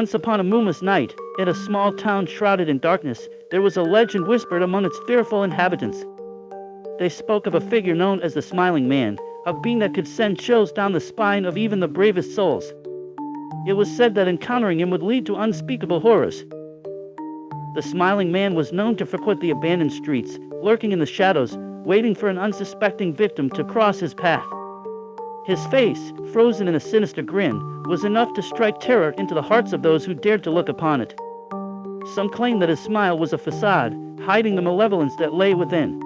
Once upon a moonless night, in a small town shrouded in darkness, there was a legend whispered among its fearful inhabitants. They spoke of a figure known as the Smiling Man, a being that could send chills down the spine of even the bravest souls. It was said that encountering him would lead to unspeakable horrors. The Smiling Man was known to frequent the abandoned streets, lurking in the shadows, waiting for an unsuspecting victim to cross his path. His face, frozen in a sinister grin, was enough to strike terror into the hearts of those who dared to look upon it. Some claimed that his smile was a facade, hiding the malevolence that lay within.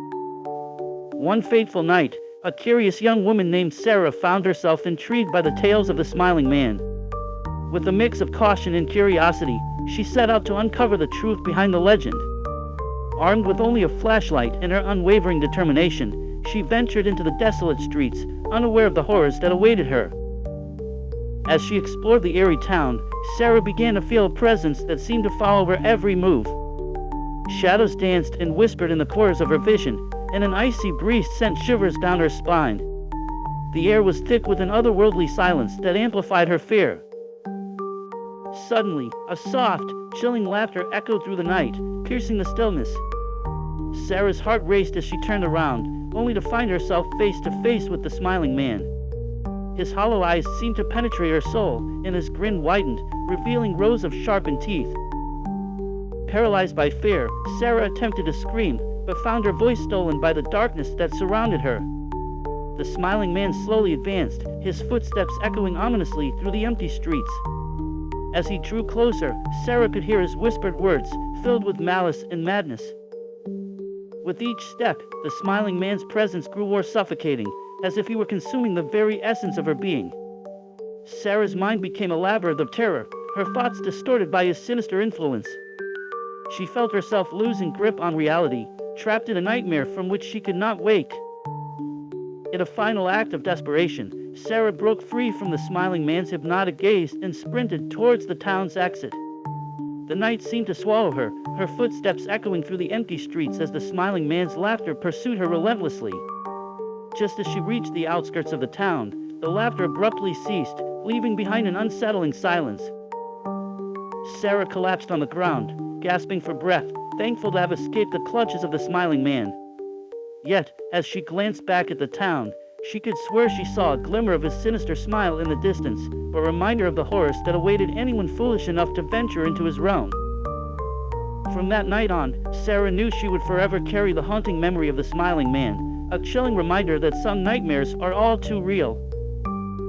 One fateful night, a curious young woman named Sarah found herself intrigued by the tales of the Smiling Man. With a mix of caution and curiosity, she set out to uncover the truth behind the legend. Armed with only a flashlight and her unwavering determination, she ventured into the desolate streets, unaware of the horrors that awaited her. As she explored the eerie town, Sarah began to feel a presence that seemed to follow her every move. Shadows danced and whispered in the corners of her vision, and an icy breeze sent shivers down her spine. The air was thick with an otherworldly silence that amplified her fear. Suddenly, a soft, chilling laughter echoed through the night, piercing the stillness. Sarah's heart raced as she turned around, only to find herself face to face with the Smiling Man. His hollow eyes seemed to penetrate her soul, and his grin widened, revealing rows of sharpened teeth. Paralyzed by fear, Sarah attempted to scream, but found her voice stolen by the darkness that surrounded her. The Smiling Man slowly advanced, his footsteps echoing ominously through the empty streets. As he drew closer, Sarah could hear his whispered words, filled with malice and madness. With each step, the Smiling Man's presence grew more suffocating, as if he were consuming the very essence of her being. Sarah's mind became a labyrinth of terror, her thoughts distorted by his sinister influence. She felt herself losing grip on reality, trapped in a nightmare from which she could not wake. In a final act of desperation, Sarah broke free from the Smiling Man's hypnotic gaze and sprinted towards the town's exit. The night seemed to swallow her, her footsteps echoing through the empty streets as the Smiling Man's laughter pursued her relentlessly. Just as she reached the outskirts of the town, the laughter abruptly ceased, leaving behind an unsettling silence. Sarah collapsed on the ground, gasping for breath, thankful to have escaped the clutches of the Smiling Man. Yet, as she glanced back at the town, she could swear she saw a glimmer of his sinister smile in the distance, a reminder of the horrors that awaited anyone foolish enough to venture into his realm. From that night on, Sarah knew she would forever carry the haunting memory of the Smiling Man, a chilling reminder that some nightmares are all too real.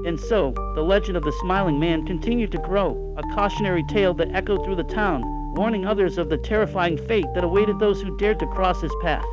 And so, the legend of the Smiling Man continued to grow, a cautionary tale that echoed through the town, warning others of the terrifying fate that awaited those who dared to cross his path.